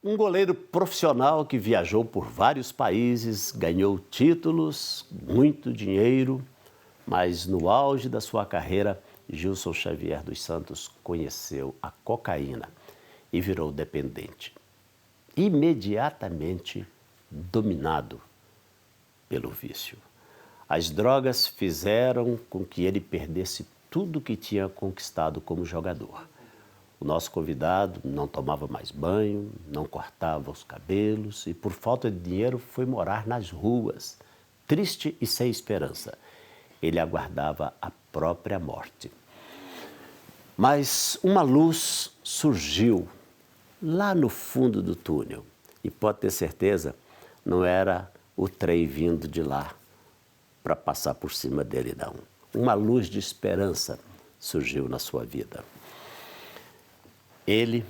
Um goleiro profissional que viajou por vários países, ganhou títulos, muito dinheiro, mas no auge da sua carreira, Gilson Xavier dos Santos conheceu a cocaína e virou dependente. Imediatamente dominado pelo vício. As drogas fizeram com que ele perdesse tudo que tinha conquistado como jogador. O nosso convidado não tomava mais banho, não cortava os cabelos e, por falta de dinheiro, foi morar nas ruas, triste e sem esperança. Ele aguardava a própria morte. Mas uma luz surgiu lá no fundo do túnel e, pode ter certeza, não era o trem vindo de lá para passar por cima dele, não. Uma luz de esperança surgiu na sua vida. Ele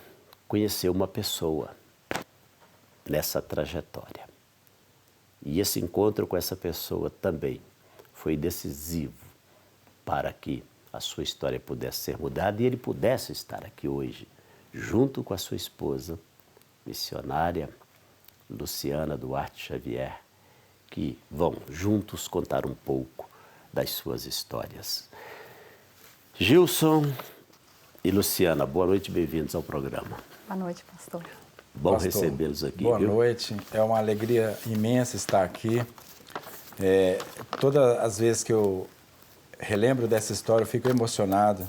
conheceu uma pessoa nessa trajetória. E esse encontro com essa pessoa também foi decisivo para que a sua história pudesse ser mudada e ele pudesse estar aqui hoje, junto com a sua esposa, missionária Luciana Duarte Xavier, que vão juntos contar um pouco das suas histórias. Gilson e Luciana, boa noite e bem-vindos ao programa. Boa noite, pastor. Bom recebê-los aqui. Boa viu? noite, é uma alegria imensa estar aqui. Todas as vezes que eu relembro dessa história, eu fico emocionado,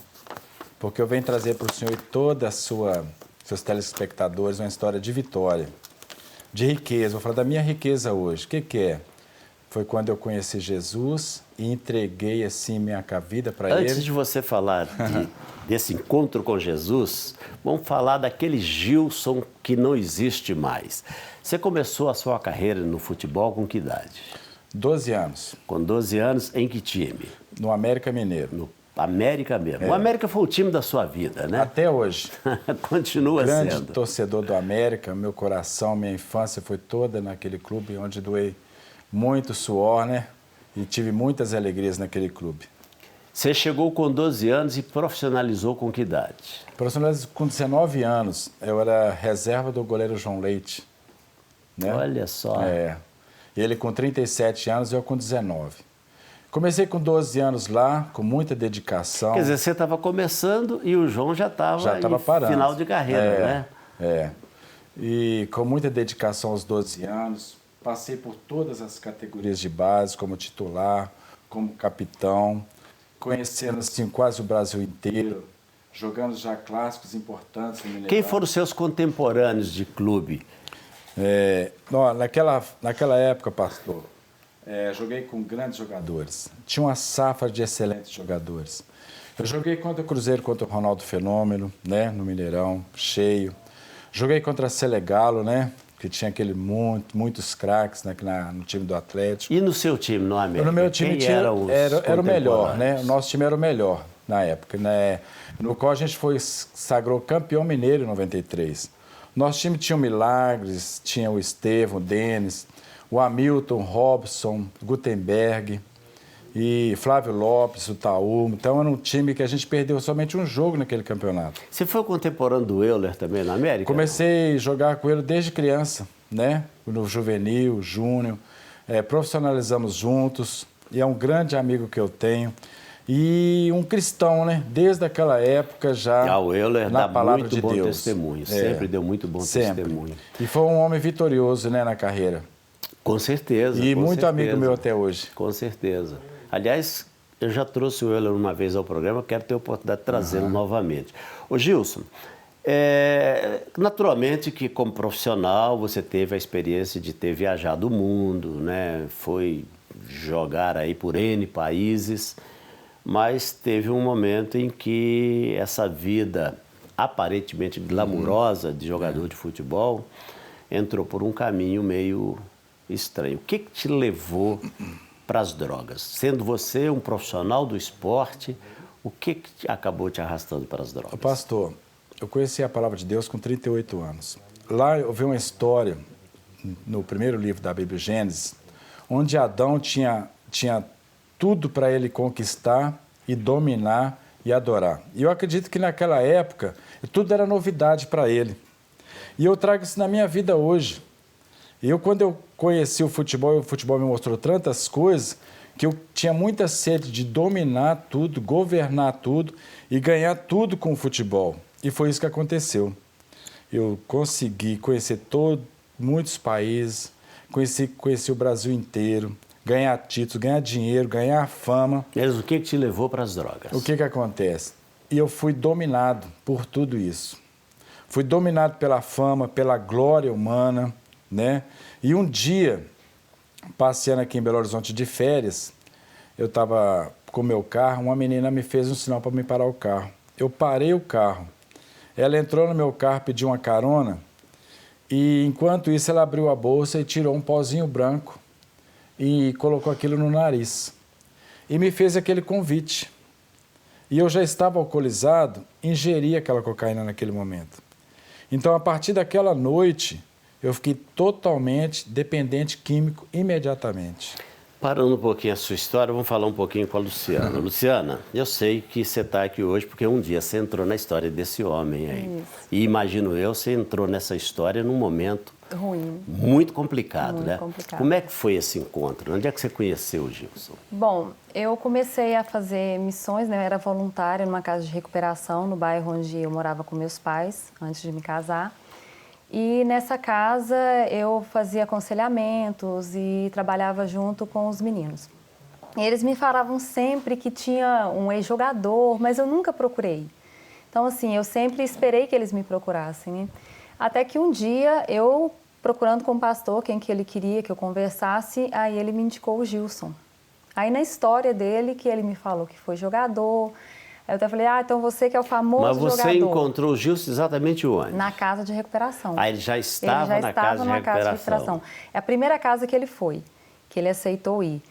porque eu venho trazer para o Senhor e todos seus telespectadores uma história de vitória, de riqueza. Vou falar da minha riqueza hoje. O que é? Foi quando eu conheci Jesus e entreguei assim minha vida para Ele. Antes de você falar desse encontro com Jesus, vamos falar daquele Gilson que não existe mais. Você começou a sua carreira no futebol com que idade? 12 anos. Com 12 anos, em que time? No América Mineiro. No América mesmo. O América foi o time da sua vida, né? Até hoje. Continua Grande sendo. torcedor do América, meu coração, minha infância foi toda naquele clube, onde doei muito suor, né? E tive muitas alegrias naquele clube. Você chegou com 12 anos e profissionalizou com que idade? Profissionalizei com 19 anos. Eu era reserva do goleiro João Leite. Né? Olha só. Ele com 37 anos e eu com 19. Comecei com 12 anos lá, com muita dedicação. Quer dizer, você estava começando e o João já estava parando. Final de carreira, né? E com muita dedicação aos 12 anos, passei por todas as categorias de base, como titular, como capitão, conhecendo assim, quase o Brasil inteiro, jogando já clássicos importantes no Mineirão. Quem foram os seus contemporâneos de clube? Naquela época, pastor, joguei com grandes jogadores. Tinha uma safra de excelentes jogadores. Eu joguei contra o Cruzeiro, contra o Ronaldo Fenômeno, né, no Mineirão, cheio. Joguei contra a Selegalo, né, que tinha muitos craques no time do Atlético. E no seu time, no América? No meu time era o melhor, né? O nosso time era o melhor na época, né? No qual a gente sagrou campeão mineiro em 93. Nosso time tinha o Milagres, tinha o Estevão, o Denis, o Hamilton, Robson, Gutenberg e Flávio Lopes, o Taú. Então era um time que a gente perdeu somente um jogo naquele campeonato. Você foi contemporâneo do Euler também na América? Comecei a jogar com ele desde criança, né? No juvenil, júnior. Profissionalizamos juntos e é um grande amigo que eu tenho. E um cristão, né? Desde aquela época já o Euler na dá palavra muito de bom Deus. testemunho, sempre deu muito bom testemunho. E foi um homem vitorioso, né, na carreira. Com certeza. E com muito certeza. amigo meu até hoje. Com certeza. Aliás, eu já trouxe o Euler uma vez ao programa, quero ter a oportunidade de trazê-lo novamente. Ô Gilson, naturalmente que como profissional você teve a experiência de ter viajado o mundo, né? Foi jogar aí por N países, mas teve um momento em que essa vida aparentemente glamurosa de jogador de futebol entrou por um caminho meio estranho. O que te levou para as drogas? Sendo você um profissional do esporte, o que acabou te arrastando para as drogas? Pastor, eu conheci a palavra de Deus com 38 anos. Lá eu vi uma história, no primeiro livro da Bíblia, Gênesis, onde Adão tinha tudo para ele conquistar e dominar e adorar. E eu acredito que naquela época tudo era novidade para ele. E eu trago isso na minha vida hoje. Quando eu conheci o futebol me mostrou tantas coisas que eu tinha muita sede de dominar tudo, governar tudo e ganhar tudo com o futebol. E foi isso que aconteceu. Eu consegui conhecer muitos países, conheci o Brasil inteiro, ganhar títulos, ganhar dinheiro, ganhar fama. Mas o que te levou para as drogas? O que acontece? E eu fui dominado por tudo isso. Fui dominado pela fama, pela glória humana, né? E um dia, passeando aqui em Belo Horizonte de férias, eu estava com o meu carro, uma menina me fez um sinal para me parar o carro. Eu parei o carro. Ela entrou no meu carro, pediu uma carona, e enquanto isso ela abriu a bolsa e tirou um pozinho branco e colocou aquilo no nariz. E me fez aquele convite. E eu já estava alcoolizado, ingeri aquela cocaína naquele momento. Então, a partir daquela noite, eu fiquei totalmente dependente químico imediatamente. Parando um pouquinho a sua história, vamos falar um pouquinho com a Luciana. Luciana, eu sei que você está aqui hoje porque um dia você entrou na história desse homem aí. Isso. E imagino eu, você entrou nessa história num momento ruim. Muito complicado, muito né? Complicado. Como é que foi esse encontro? Onde é que você conheceu o Gilson? Bom, eu comecei a fazer missões, né? Eu era voluntária numa casa de recuperação no bairro onde eu morava com meus pais, antes de me casar. E nessa casa eu fazia aconselhamentos e trabalhava junto com os meninos. E eles me falavam sempre que tinha um ex-jogador, mas eu nunca procurei. Então, assim, eu sempre esperei que eles me procurassem, né? Até que um dia, eu procurando com o pastor quem que ele queria que eu conversasse, aí ele me indicou o Gilson. Aí na história dele, que ele me falou que foi jogador, aí eu até falei, então você que é o famoso jogador. Mas você encontrou o Gilson exatamente onde? Na casa de recuperação. Ele já estava na casa de recuperação. É a primeira casa que ele foi, que ele aceitou ir.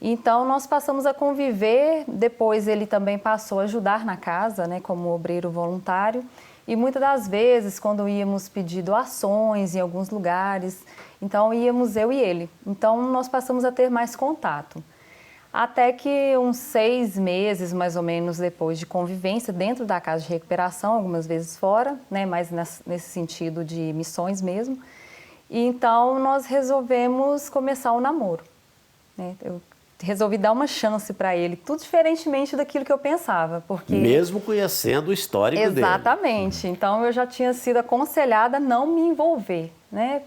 Então, nós passamos a conviver, depois ele também passou a ajudar na casa, né, como obreiro voluntário. E muitas das vezes, quando íamos pedir doações em alguns lugares, então íamos eu e ele. Então, nós passamos a ter mais contato. Até que uns 6 meses, mais ou menos, depois de convivência dentro da casa de recuperação, algumas vezes fora, né, mas nesse sentido de missões mesmo. E então, nós resolvemos começar o namoro, né? Eu resolvi dar uma chance para ele, tudo diferentemente daquilo que eu pensava, porque... Mesmo conhecendo o histórico dele. Exatamente. Então, eu já tinha sido aconselhada a não me envolver, né?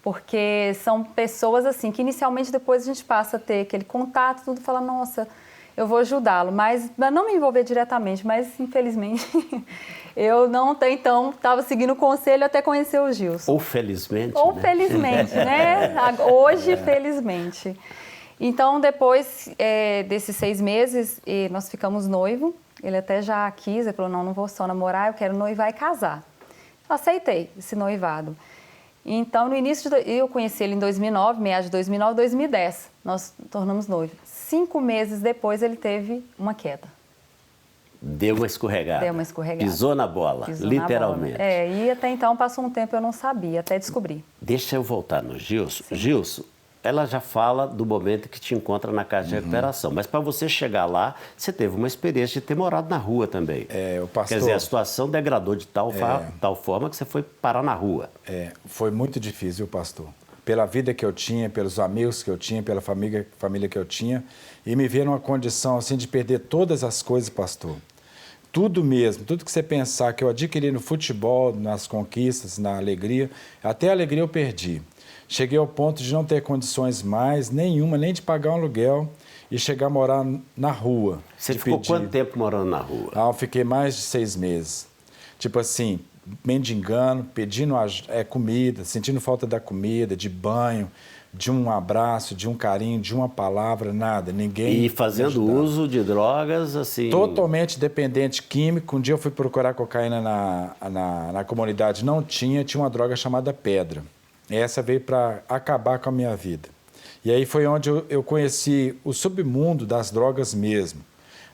Porque são pessoas assim, que inicialmente depois a gente passa a ter aquele contato, tudo, fala, nossa, eu vou ajudá-lo, mas não me envolver diretamente, mas infelizmente eu não, então, estava seguindo o conselho até conhecer o Gilson. Ou felizmente, Ou né? felizmente, né? Hoje, felizmente. Então, depois desses 6 meses, nós ficamos noivos. Ele até já quis, ele falou, não vou só namorar, eu quero noivar e casar. Eu aceitei esse noivado. Então, no início, eu conheci ele em 2009, meados de 2009, 2010, nós tornamos noivos. 5 meses depois, ele teve uma queda. Deu uma escorregada. Deu uma escorregada. Pisou na bola, literalmente. E até então, passou um tempo, eu não sabia, até descobrir. Deixa eu voltar no Gilson. Sim. Gilson, ela já fala do momento que te encontra na casa de recuperação. Mas para você chegar lá, você teve uma experiência de ter morado na rua também. O pastor... Quer dizer, a situação degradou de tal forma que você foi parar na rua. Foi muito difícil, pastor. Pela vida que eu tinha, pelos amigos que eu tinha, pela família que eu tinha. E me ver numa condição assim de perder todas as coisas, pastor. Tudo mesmo, tudo que você pensar que eu adquiri no futebol, nas conquistas, na alegria, até a alegria eu perdi. Cheguei ao ponto de não ter condições mais nenhuma, nem de pagar um aluguel e chegar a morar na rua. Você ficou quanto tempo morando na rua? Eu fiquei mais de 6 meses. Tipo assim, mendigando, pedindo comida, sentindo falta da comida, de banho, de um abraço, de um carinho, de uma palavra, nada, ninguém. E fazendo uso de drogas, assim... Totalmente dependente químico. Um dia eu fui procurar cocaína na comunidade, não tinha uma droga chamada pedra. Essa veio para acabar com a minha vida. E aí foi onde eu conheci o submundo das drogas mesmo.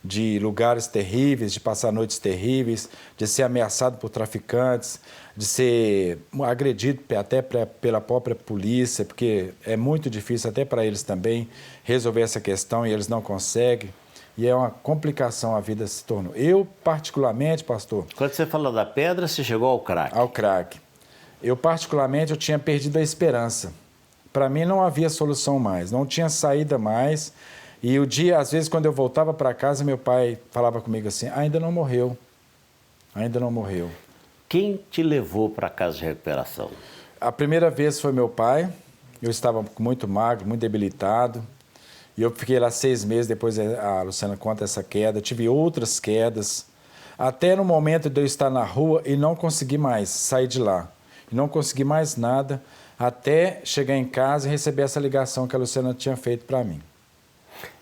De lugares terríveis, de passar noites terríveis, de ser ameaçado por traficantes, de ser agredido até pela própria polícia, porque é muito difícil até para eles também resolver essa questão e eles não conseguem. E é uma complicação, a vida se tornou. Eu, particularmente, pastor... Quando você falou da pedra, você chegou ao crack. Ao crack. Eu particularmente, eu tinha perdido a esperança. Para mim não havia solução mais, não tinha saída mais. E o dia, às vezes, quando eu voltava para casa, meu pai falava comigo assim, ainda não morreu, ainda não morreu. Quem te levou para a casa de recuperação? A primeira vez foi meu pai, eu estava muito magro, muito debilitado. E eu fiquei lá 6 meses, depois a Luciana conta essa queda. Eu tive outras quedas, até no momento de eu estar na rua e não conseguir mais sair de lá. E não consegui mais nada, até chegar em casa e receber essa ligação que a Luciana tinha feito para mim.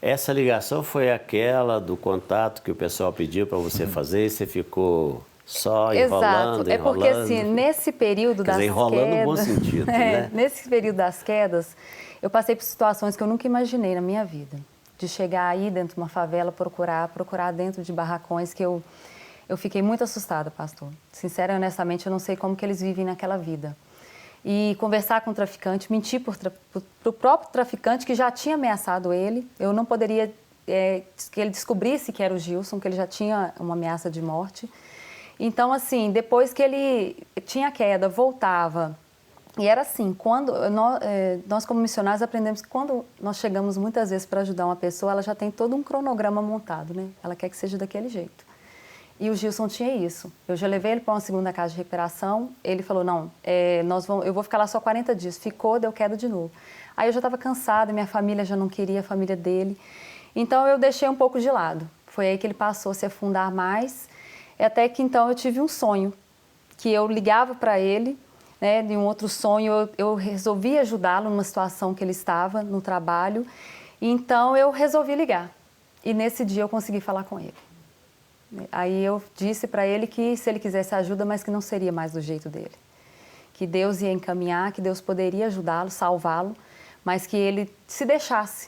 Essa ligação foi aquela do contato que o pessoal pediu para você fazer e você ficou só enrolando, Exato. É porque, assim, nesse período das quedas... enrolando no bom sentido, né? Nesse período das quedas, eu passei por situações que eu nunca imaginei na minha vida. De chegar aí dentro de uma favela, procurar dentro de barracões que eu fiquei muito assustada, pastor. Sincera e honestamente, eu não sei como que eles vivem naquela vida. E conversar com o traficante, mentir para o próprio traficante que já tinha ameaçado ele. Eu não poderia que ele descobrisse que era o Gilson, que ele já tinha uma ameaça de morte. Então, assim, depois que ele tinha queda, voltava. E era assim, quando nós como missionários aprendemos que quando nós chegamos muitas vezes para ajudar uma pessoa, ela já tem todo um cronograma montado, né? Ela quer que seja daquele jeito. E o Gilson tinha isso. Eu já levei ele para uma segunda casa de recuperação. Ele falou, não, eu vou ficar lá só 40 dias. Ficou, deu queda de novo. Aí eu já estava cansada, minha família já não queria, a família dele. Então eu deixei um pouco de lado. Foi aí que ele passou a se afundar mais. Até que então eu tive um sonho, que eu ligava para ele, né, de um outro sonho, eu resolvi ajudá-lo numa situação que ele estava no trabalho. Então eu resolvi ligar. E nesse dia eu consegui falar com ele. Aí eu disse para ele que se ele quisesse ajuda, mas que não seria mais do jeito dele. Que Deus ia encaminhar, que Deus poderia ajudá-lo, salvá-lo, mas que ele se deixasse,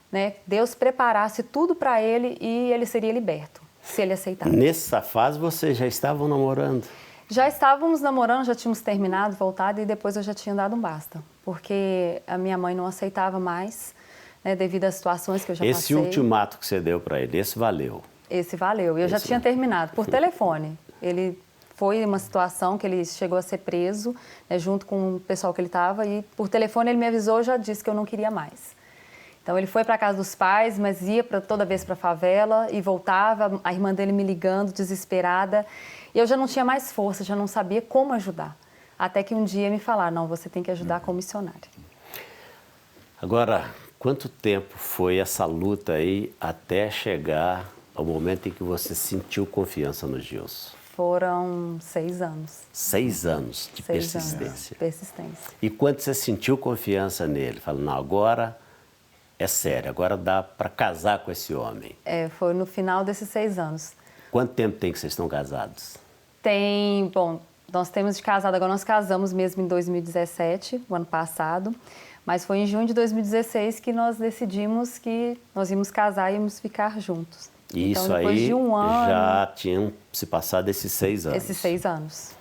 né? Deus preparasse tudo para ele e ele seria liberto, se ele aceitasse. Nessa fase vocês já estavam namorando? Já estávamos namorando, já tínhamos terminado, voltado e depois eu já tinha dado um basta. Porque a minha mãe não aceitava mais, né, devido às situações que eu já passei. Esse ultimato que você deu para ele, esse valeu? Esse valeu. Eu já tinha terminado por telefone. Ele foi uma situação que ele chegou a ser preso, né, junto com o pessoal que ele estava, e por telefone ele me avisou e já disse que eu não queria mais. Então ele foi para a casa dos pais, mas ia toda vez para a favela e voltava, a irmã dele me ligando, desesperada. E eu já não tinha mais força, já não sabia como ajudar. Até que um dia me falaram, não, você tem que ajudar como missionária. Agora, quanto tempo foi essa luta aí até chegar ao momento em que você sentiu confiança no Gilson? Foram 6 anos. 6 anos de 6 persistência. anos, persistência. E quando você sentiu confiança nele? Falou, não, agora é sério, agora dá para casar com esse homem. Foi no final desses 6 anos. Quanto tempo tem que vocês estão casados? Nós temos de casado, agora nós casamos mesmo em 2017, o ano passado, mas foi em junho de 2016 que nós decidimos que nós íamos casar e íamos ficar juntos. Isso então, depois aí de um ano, já tinham se passado esses 6 anos. Esses 6 anos.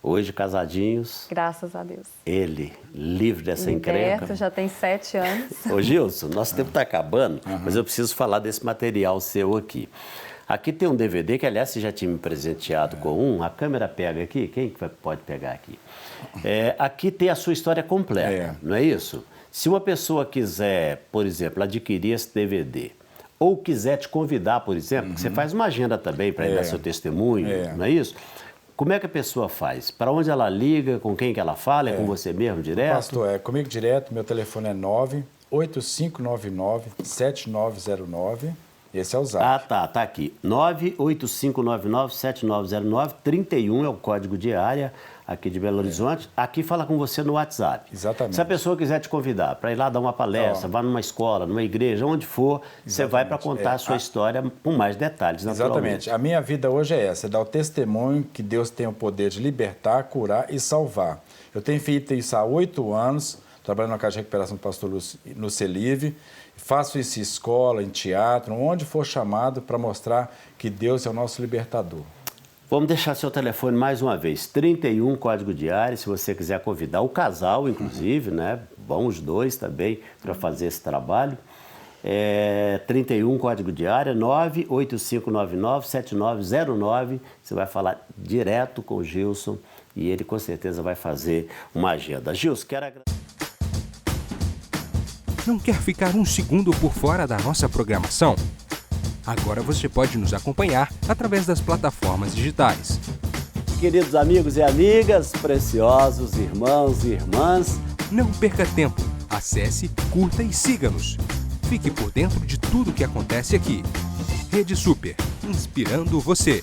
Hoje, casadinhos. Graças a Deus. Ele, livre dessa Liberto, encrenca. já tem 7 anos. Ô Gilson, nosso tempo está acabando, mas eu preciso falar desse material seu aqui. Aqui tem um DVD que, aliás, você já tinha me presenteado com um. A câmera pega aqui. Quem pode pegar aqui? Aqui tem a sua história completa, não é isso? Se uma pessoa quiser, por exemplo, adquirir esse DVD, ou quiser te convidar, por exemplo, você faz uma agenda também para ir dar seu testemunho, não é isso? Como é que a pessoa faz? Para onde ela liga? Com quem que ela fala? É com você mesmo, direto? Pastor, comigo direto. Meu telefone é 98599-7909. Esse é o Zap. Tá aqui. 98599-7909, 31 é o código de área aqui de Belo Horizonte. Aqui fala com você no WhatsApp. Exatamente. Se a pessoa quiser te convidar para ir lá dar uma palestra, vá numa escola, numa igreja, onde for, você vai para contar a sua história com mais detalhes, naturalmente. Exatamente. A minha vida hoje é essa, é dar o testemunho que Deus tem o poder de libertar, curar e salvar. Eu tenho feito isso há 8 anos, trabalhando na Casa de Recuperação do Pastor no CELIVE. Faço isso em escola, em teatro, onde for chamado para mostrar que Deus é o nosso libertador. Vamos deixar seu telefone mais uma vez, 31, código de área, se você quiser convidar o casal, inclusive, né? Vão os dois também para fazer esse trabalho. 31, código de área, 98599-7909. Você vai falar direto com o Gilson E ele com certeza vai fazer uma agenda. Gilson, quero agradecer. Não quer ficar um segundo por fora da nossa programação? Agora você pode nos acompanhar através das plataformas digitais. Queridos amigos e amigas, preciosos irmãos e irmãs, não perca tempo. Acesse, curta e siga-nos. Fique por dentro de tudo o que acontece aqui. Rede Super, inspirando você.